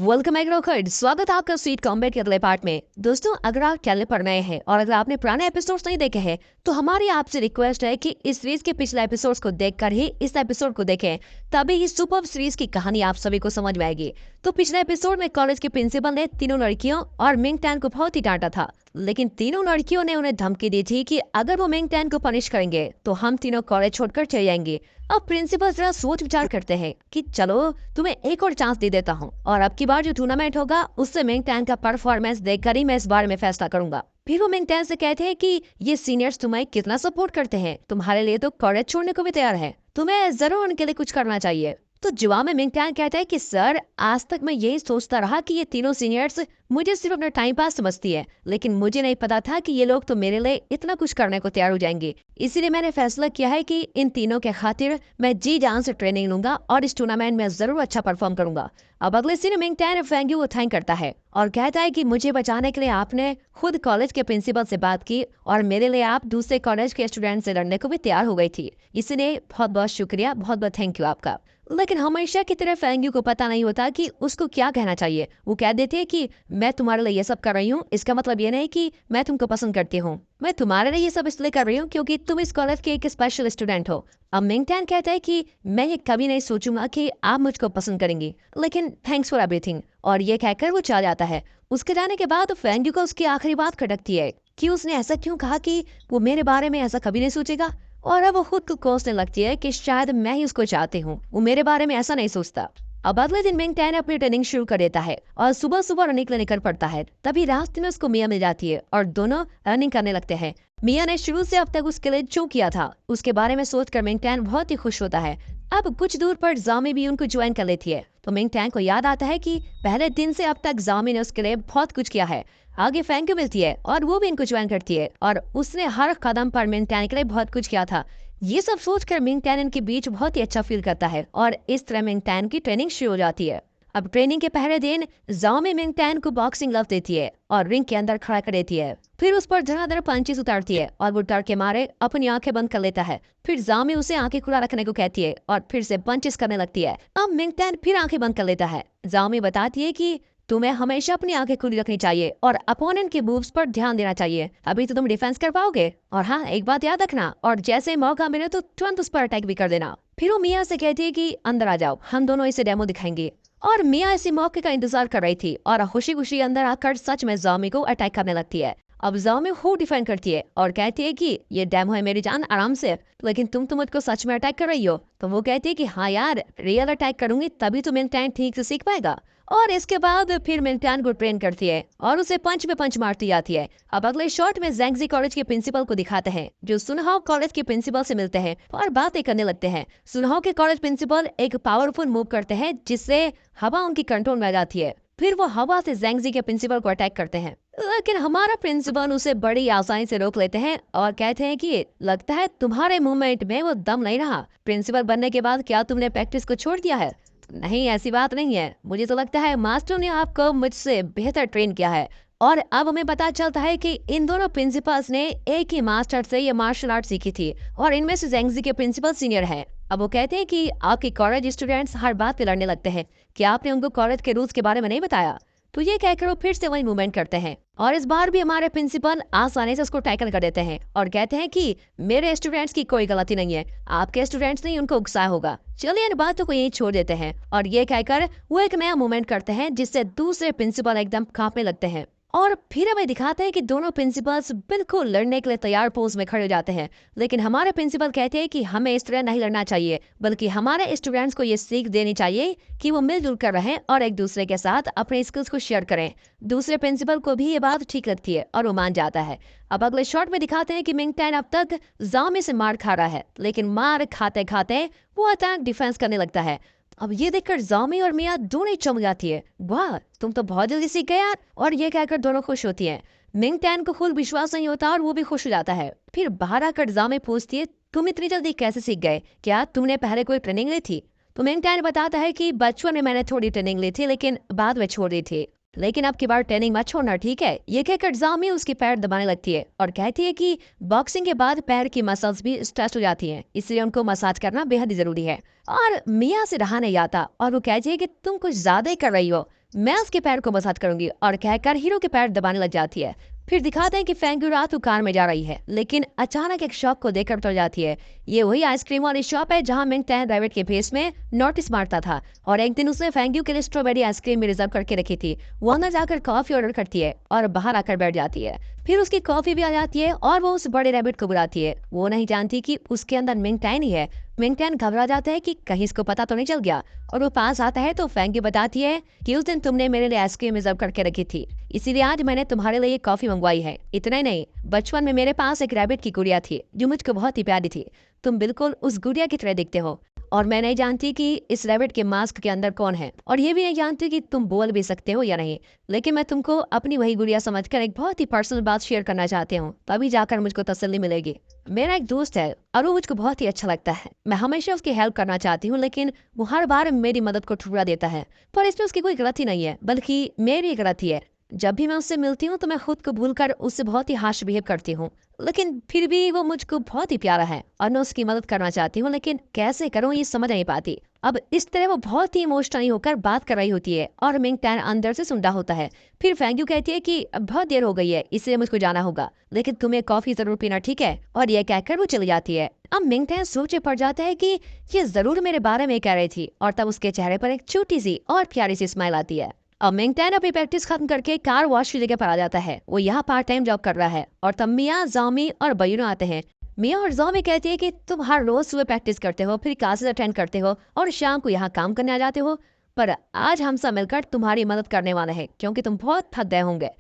Welcome एग्रोखर्ड, स्वागत है आपका स्वीट कॉम्बैट के अगले पार्ट में। दोस्तों, अगर आप चैनल पर नए हैं और अगर आपने पुराने एपिसोड्स नहीं देखे हैं तो हमारी आपसे रिक्वेस्ट है कि इस सीरीज के पिछले एपिसोड्स को देखकर ही इस एपिसोड को देखें, तभी इस सुपर सीरीज की कहानी आप सभी को समझ में आएगी। तो पिछले एपिसोड में कॉलेज के प्रिंसिपल ने तीनों लड़कियों और मिंग टैन को बहुत ही डांटा था, लेकिन तीनों लड़कियों ने उन्हें धमकी दी थी कि अगर वो मिंग टैन को पनिश करेंगे तो हम तीनों कॉलेज छोड़कर चले जाएंगे। अब प्रिंसिपल जरा सोच विचार करते हैं कि चलो तुम्हें एक और चांस दे देता हूँ और अब की बार जो टूर्नामेंट होगा उससे मिंग टैन का परफॉर्मेंस देखकर ही मैं इस बारे में फैसला करूंगा। फिर वो मिंग टैन से कहते हैं कि ये सीनियर्स तुम्हें कितना सपोर्ट करते हैं, तुम्हारे लिए तो कॉलेज छोड़ने को भी तैयार है, तुम्हें जरूर उनके लिए कुछ करना चाहिए। तो जवाब में मिंग टैन कहता है कि सर, आज तक मैं यही सोचता रहा कि ये तीनों सीनियर्स मुझे सिर्फ अपना टाइम पास समझती है, लेकिन मुझे नहीं पता था कि ये लोग तो मेरे लिए इतना कुछ करने को तैयार हो जाएंगे। इसीलिए मैंने फैसला किया है कि इन तीनों के खातिर मैं जी जान से ट्रेनिंग लूंगा और इस टूर्नामेंट में जरूर अच्छा परफॉर्म करूंगा। अब अगले सीन मिंग टैन फेंग्यू को थैंक करता है और कहता है कि मुझे बचाने के लिए आपने खुद कॉलेज के प्रिंसिपल से बात की और मेरे लिए आप दूसरे कॉलेज के स्टूडेंट से लड़ने को भी तैयार हो गई थी, इसलिए बहुत बहुत शुक्रिया, बहुत बहुत थैंक यू आपका। लेकिन हमेशा की तरह फेंग्यू को पता नहीं होता कि उसको क्या कहना चाहिए। वो कह देते हैं कि मैं तुम्हारे लिए ये सब कर रही हूँ, इसका मतलब ये नहीं कि मैं तुमको पसंद करती हूँ, मैं तुम्हारे लिए ये सब इसलिए कर रही हूँ क्योंकि तुम इस कॉलेज के एक स्पेशल स्टूडेंट हो। अब मिंग टैन कहता है कि मैं ये कभी नहीं सोचूंगा कि आप मुझको पसंद करेंगी, लेकिन थैंक्स फॉर एवरीथिंग, और ये कहकर वो चला जाता है। उसके जाने के बाद फेंग्यू को उसकी आखिरी बात खटकती है कि उसने ऐसा क्यों कहा कि वो मेरे बारे में ऐसा कभी नहीं सोचेगा, और अब वो खुद को कोसने लगती है कि शायद मैं ही उसको चाहती हूँ, वो मेरे बारे में ऐसा नहीं सोचता। अब अगले दिन मिंग टैन अपनी ट्रेनिंग शुरू कर देता है और सुबह सुबह रनिंग के लिए निकल पड़ता है। तभी रास्ते में उसको मिया मिल जाती है और दोनों रनिंग करने लगते हैं। मिया ने शुरू से अब तक उसके लिए जो किया था उसके बारे में सोचकर मिंग टैन बहुत ही खुश होता है। अब कुछ दूर पर जामी भी उनको ज्वाइन कर लेती है, तो मिंग टैन को याद आता है कि पहले दिन से अब तक जामी ने उसके लिए बहुत कुछ किया है। आगे फेंग्यू मिलती है और वो भी इनको ज्वाइन करती है और उसने हर कदम पर मिंग टैन के लिए बहुत कुछ किया था। ये सब सोचकर मिंग टैन इनके बीच बहुत ही अच्छा फील करता है और इस तरह मिंग टैन की ट्रेनिंग शुरू हो जाती है। अब ट्रेनिंग के पहले दिन जाओमी मिंग टैन को बॉक्सिंग ग्लव देती है और रिंग के अंदर खड़ा कर देती है। फिर उस पर धड़ाधड़ पंचेस उतारती है और वो डर के मारे अपनी आंखें बंद कर लेता है। फिर जाओमी उसे आंखें खुला रखने को कहती है और फिर से पंचेस करने लगती है। अब मिंग टैन फिर आंखें बंद कर लेता है। जाओमी बताती है कि तुम्हें हमेशा अपनी आंखें खुली रखनी चाहिए और अपोनेंट के मूव्स पर ध्यान देना चाहिए, अभी तो तुम डिफेंस कर पाओगे। और हाँ, एक बात याद रखना, और जैसे मौका मिले तो तुरंत उस पर अटैक भी कर देना। फिर वो मिया से कहती है कि अंदर आ जाओ, हम दोनों इसे डेमो दिखाएंगे। और मिया इसी मौके का इंतजार कर रही थी और खुशी खुशी अंदर आकर सच में जामी को अटैक करने लगती है। अब जामी खूब डिफेंड करती है और कहती है कि ये डेमो है मेरी जान, आराम से, लेकिन तुम तो मुझको सच में अटैक कर रही हो। तो वो कहती है कि हाँ यार, रियल अटैक करूंगी तभी तो मिंग टैन ठीक से सीख पाएगा। और इसके बाद फिर मिंग टैन को ट्रेन करती है और उसे पंच में पंच मारती जाती है। अब अगले शॉट में ज़ैंगजी कॉलेज के प्रिंसिपल को दिखाते हैं, जो सुनहाओ कॉलेज के प्रिंसिपल से मिलते हैं और बातें करने लगते हैं। सुनहाओ के कॉलेज प्रिंसिपल एक पावरफुल मूव करते हैं जिससे हवा उनकी कंट्रोल में आ जाती है। फिर वो हवा से ज़ैंगजी के प्रिंसिपल को अटैक करते हैं, लेकिन हमारा प्रिंसिपल उसे बड़ी आसानी से रोक लेते हैं और कहते हैं कि लगता है तुम्हारे मूवमेंट में वो दम नहीं रहा। प्रिंसिपल बनने के बाद क्या तुमने प्रैक्टिस को छोड़ दिया है? नहीं, ऐसी बात नहीं है, मुझे तो लगता है मास्टर ने आपको मुझसे बेहतर ट्रेन किया है। और अब हमें पता चलता है कि इन दोनों प्रिंसिपल्स ने एक ही मास्टर से ये मार्शल आर्ट सीखी थी और इनमें से ज़ैंगजी के प्रिंसिपल सीनियर हैं। अब वो कहते हैं कि आपके कॉलेज स्टूडेंट्स हर बात पे लड़ने लगते हैं, क्या आपने उनको कॉलेज के रूल्स के बारे में नहीं बताया? तो ये कहकर वो फिर से वही मूवमेंट करते हैं और इस बार भी हमारे प्रिंसिपल आसानी से उसको टैकल कर देते हैं और कहते हैं कि मेरे स्टूडेंट्स की कोई गलती नहीं है, आपके स्टूडेंट्स ने उनको उकसाया होगा, चलिए इन बातों को यहीं छोड़ देते हैं। और ये कहकर वो एक नया मूवमेंट करते हैं जिससे दूसरे प्रिंसिपल एकदम कांपने लगते हैं। और फिर हमें दिखाते हैं कि दोनों प्रिंसिपल्स बिल्कुल लड़ने के लिए तैयार पोज में खड़े हो जाते हैं, लेकिन हमारे प्रिंसिपल कहते हैं कि हमें इस तरह नहीं लड़ना चाहिए, बल्कि हमारे स्टूडेंट्स को ये सीख देनी चाहिए कि वो मिलजुल कर रहें और एक दूसरे के साथ अपने स्किल्स को शेयर करें। दूसरे प्रिंसिपल को भी ये बात ठीक लगती है और वो मान जाता है। अब अगले शॉट में दिखाते हैं कि मिंग टैन अब तक जामी से मार खा रहा है, लेकिन मार खाते खाते वो अचानक डिफेंस करने लगता है। अब ये देखकर जामी और मिया दोनों ही चौंक जाती है, वाह तुम तो बहुत जल्दी सीख गए यार। और ये कहकर दोनों खुश होती हैं। मिंग टैन को खुद विश्वास नहीं होता और वो भी खुश हो जाता है। फिर बाहर आकर जामी पूछती है, तुम इतनी जल्दी कैसे सीख गए, क्या तुमने पहले कोई ट्रेनिंग ली थी? तो मिंग टैन बताता है कि बचपन में मैंने थोड़ी ट्रेनिंग ली थी, लेकिन बाद में छोड़ दी थी, लेकिन अब की बार ट्रेनिंग मत छोड़ना, ठीक है? ये कहकर जामी उसके पैर दबाने लगती है और कहती है कि बॉक्सिंग के बाद पैर की मसल्स भी स्ट्रेच हो जाती हैं, इसलिए उनको मसाज करना बेहद जरूरी है। और मिया से रहा नहीं आता और वो कहती है कि तुम कुछ ज्यादा ही कर रही हो, मैं उसके पैर को मसाज करूंगी और कहकर हीरो के पैर दबाने लग जाती है। फिर दिखाते हैं कि फेंगू रात को कार में जा रही है, लेकिन अचानक एक शॉप को देखकर उतर जाती है। ये वही आइसक्रीम वाली शॉप है जहां मिंग टैन रैबिट के फेस में नोटिस मारता था, और एक दिन उसने फेंगू के लिए स्ट्रॉबेरी आइसक्रीम भी रिजर्व करके रखी थी। वो अंदर जाकर कॉफी ऑर्डर करती है और बाहर आकर बैठ जाती है। फिर उसकी कॉफी भी आ जाती है और वो उस बड़े रैबिट को बुलाती है। वो नहीं जानती कि उसके अंदर मिंग टैन ही है। मिंग टैन घबरा जाता है कि कहीं इसको पता तो नहीं चल गया, और वो पास आता है तो फेंगू बताती है कि उस दिन तुमने मेरे लिए आइसक्रीम रिजर्व करके रखी थी, इसीलिए आज मैंने तुम्हारे लिए कॉफी मंगवाई है। इतना ही नहीं, बचपन में मेरे पास एक रैबिट की गुड़िया थी जो मुझको बहुत ही प्यारी थी। तुम बिल्कुल उस गुड़िया की तरह दिखते हो, और मैं नहीं जानती कि इस रैबिट के मास्क के अंदर कौन है, और ये भी नहीं जानती कि तुम बोल भी सकते हो या नहीं। लेकिन मैं तुमको अपनी वही गुड़िया समझकर एक बहुत ही पर्सनल बात शेयर करना चाहती हूँ, तभी जाकर मुझको तसल्ली मिलेगी। मेरा एक दोस्त है और वो मुझको बहुत ही अच्छा लगता है। मैं हमेशा उसकी हेल्प करना चाहती हूँ, लेकिन वो हर बार मेरी मदद को ठुकरा देता है। पर इसमें उसकी कोई गलती नहीं है, बल्कि मेरी गलती है। जब भी मैं उससे मिलती हूँ तो मैं खुद को भूलकर उससे बहुत ही हाश बिहेव करती हूँ, लेकिन फिर भी वो मुझको बहुत ही प्यारा है और मैं उसकी मदद करना चाहती हूँ, लेकिन कैसे करूँ ये समझ नहीं पाती। अब इस तरह वो बहुत ही इमोशनली होकर बात कर रही होती है और मिंग टैन अंदर से सुन रहा होता है। फिर फेंगू कहती है कि अब बहुत देर हो गई है, इसलिए मुझको जाना होगा, लेकिन तुम्हें कॉफी जरूर पीना, ठीक है? और ये कहकर वो चली जाती है। अब मिंग टैन सोचे पड़ जाता है कि ये जरूर मेरे बारे में कह रही थी, और तब उसके चेहरे पर एक छोटी सी और प्यारी सी स्माइल आती है। अब मिंग टैन अपनी प्रैक्टिस खत्म करके कार वॉश की जगह पर आ जाता है। वो यहाँ पार्ट टाइम जॉब कर रहा है, और तब मिया, जामी और बयूनो आते हैं। मिया और जामी कहती है कि तुम हर रोज सुबह प्रैक्टिस करते हो, फिर क्लासेस अटेंड करते हो और शाम को यहाँ काम करने आ जाते हो, पर आज हम सब मिलकर तुम्हारी मदद करने वाले हैं क्योंकि तुम बहुत थक गए होंगे।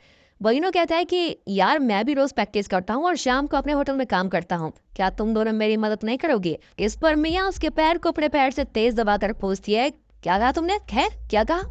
बयूनो कहता है कि यार मैं भी रोज प्रैक्टिस करता हूँ और शाम को अपने होटल में काम करता हूँ, क्या तुम दोनों मेरी मदद नहीं करोगी? इस पर मिया उसके पैर को अपने पैर से तेज दबाकर पूछती है, क्या कहा तुमने? खैर क्या कहा?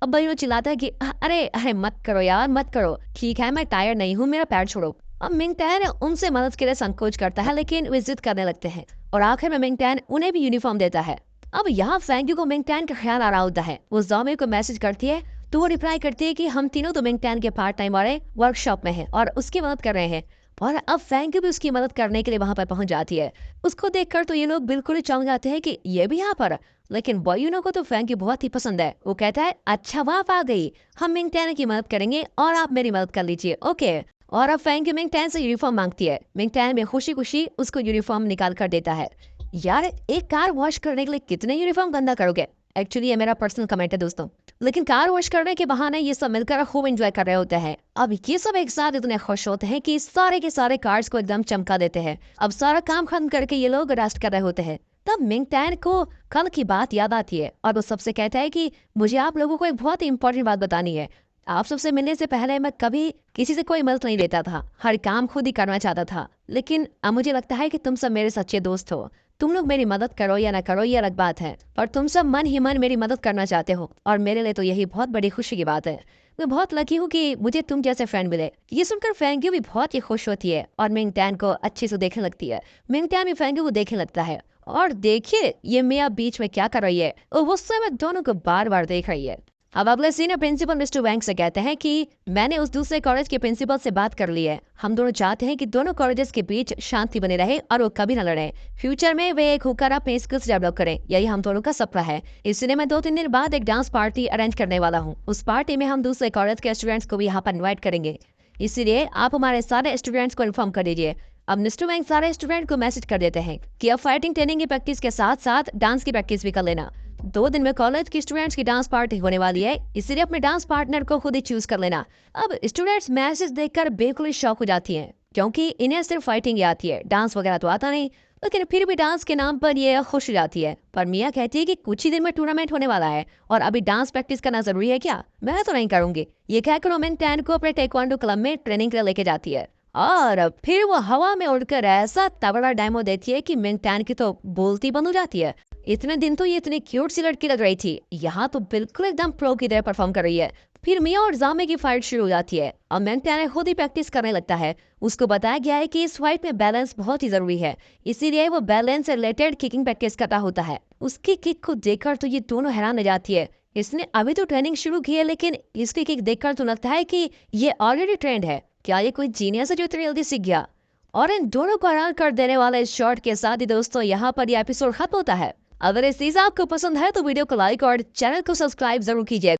अब बयूनो चिल्लाता है कि अरे अरे मत करो यार, मत करो, ठीक है मैं टायर्ड नहीं हूँ, मेरा पैर छोड़ो। अब मिंग टैन उनसे मदद के लिए संकोच करता है, लेकिन वे जिद करने लगते हैं और आखिर में मिंग टैन उन्हें भी यूनिफॉर्म देता है। अब यहाँ फेंगू को मिंग टैन का ख्याल आ रहा होता है। वो जामी को मैसेज करती है तो वो रिप्लाई करती है कि हम तीनों तो मिंग टैन के पार्ट टाइम वाले वर्कशॉप में हैं और उसकी मदद कर रहे हैं, और अब फेंगू भी उसकी मदद करने के लिए वहां पर पहुंच जाती है। उसको देखकर तो ये लोग बिल्कुल ही चौंक जाते हैं कि ये भी यहाँ पर, लेकिन बॉयूनो को तो फेंगू बहुत ही पसंद है। वो कहता है अच्छा वहाँ आ गई, हम मिंग टैन की मदद करेंगे और आप मेरी मदद कर लीजिए, ओके। और अब फेंगू मिंग टैन से यूनिफॉर्म मांगती है। मिंग टैन में खुशी खुशी उसको यूनिफॉर्म निकाल कर देता है। यार एक कार वॉश करने के लिए कितने यूनिफॉर्म गंदा करोगे? एक्चुअली ये मेरा पर्सनल कमेंट है दोस्तों, लेकिन कार वॉश करने के बहाने ये सब मिलकर खूब एंजॉय कर रहे होते हैं। अब ये सब एक साथ इतने खुश होते हैं कि सारे के सारे कार्ड्स को एकदम चमका देते हैं। अब सारा काम खत्म करके ये लोग रेस्ट कर रहे होते हैं। तब मिंग टैन को कल की बात याद आती है और वो सबसे कहता है कि मुझे आप लोगों को एक बहुत ही इंपॉर्टेंट बात बतानी है। आप सबसे मिलने से पहले मैं कभी किसी से कोई मदद नहीं लेता था, हर काम खुद ही करना चाहता था, लेकिन अब मुझे लगता है कि तुम सब मेरे सच्चे दोस्त हो। तुम लोग मेरी मदद करो या ना करो ये अलग बात है, पर तुम सब मन ही मन मेरी मदद करना चाहते हो, और मेरे लिए तो यही बहुत बड़ी खुशी की बात है। मैं बहुत लकी हूँ कि मुझे तुम जैसे फ्रेंड मिले। ये सुनकर फेंगू भी बहुत ही खुश होती है और मिंग टैन को अच्छे से देखने लगती है। मिंग टैन भी फेंगू को देखने लगता है, और देखिए ये मिया बीच में क्या कर रही है, और गुस्से में दोनों को बार बार देख रही है। अब अगले सीनियर प्रिंसिपल मिस्टर वैंग से कहते हैं कि मैंने उस दूसरे कॉलेज के प्रिंसिपल से बात कर ली है। हम दोनों चाहते हैं कि दोनों कॉलेजेस के बीच शांति बनी रहे और वो कभी न लड़े। फ्यूचर में वे एक हुक्का अपने स्किल्स डेवलप करें, यही हम दोनों का सपना है। इसलिए मैं 2-3 दिन बाद एक डांस पार्टी अरेंज करने वाला हूँ। उस पार्टी में हम दूसरे कॉलेज के स्टूडेंट्स को भी यहाँ पर इन्वाइट करेंगे, इसीलिए आप हमारे सारे स्टूडेंट्स को इन्फॉर्म कर दीजिए। अब मिस्टर वैंग सारे स्टूडेंट को मैसेज कर देते हैं कि अब फाइटिंग ट्रेनिंग की प्रैक्टिस के साथ साथ डांस की प्रैक्टिस भी कर लेना। 2 दिन में कॉलेज की स्टूडेंट्स की डांस पार्टी होने वाली है, इसलिए अपने डांस पार्टनर को खुद ही चूज कर लेना। अब स्टूडेंट्स मैसेज देखकर बिल्कुल ही शॉक हो जाती हैं, क्योंकि इन्हें सिर्फ फाइटिंग ही आती है, डांस वगैरह तो आता नहीं, लेकिन फिर भी डांस के नाम पर ये खुश हो जाती है। पर मिया कहती है कि कुछ ही दिन में टूर्नामेंट होने वाला है और अभी डांस प्रैक्टिस करना जरूरी है क्या? मैं तो नहीं करूंगी। ये कहकर मिंग टैन को अपने टेक्वांडो क्लब में ट्रेनिंग के लिए लेके जाती है, और फिर वो हवा में उड़कर ऐसा तगड़ा डेमो देती है कि मिंग टैन की तो बोलती बंद हो जाती है। इतने दिन तो ये इतनी क्यूट सी लड़की लग रही थी, यहाँ तो बिल्कुल एकदम प्रो की तरह परफॉर्म कर रही है। फिर मिया और जामे की फाइट शुरू हो जाती है और मिंग टैन खुद ही प्रैक्टिस करने लगता है। उसको बताया गया है कि इस फाइट में बैलेंस बहुत ही जरूरी है, इसीलिए वो बैलेंस से रिलेटेड किकिंग प्रैक्टिस करता होता है। उसकी किक को देखकर तो ये दोनों हैरान हो जाती है। इसने अभी तो ट्रेनिंग शुरू की है, लेकिन इसकी किक देखकर तो लगता है कि ये ऑलरेडी ट्रेंड है। क्या ये कोई जीनियस है जो इतनी जल्दी सीख गया? और इन दोनों को हैरान कर देने वाले इस शॉट के साथ ही दोस्तों यहाँ पर यह एपिसोड खत्म होता है। अगर इस चीज आपको पसंद है तो वीडियो को लाइक और चैनल को सब्सक्राइब जरूर कीजिए।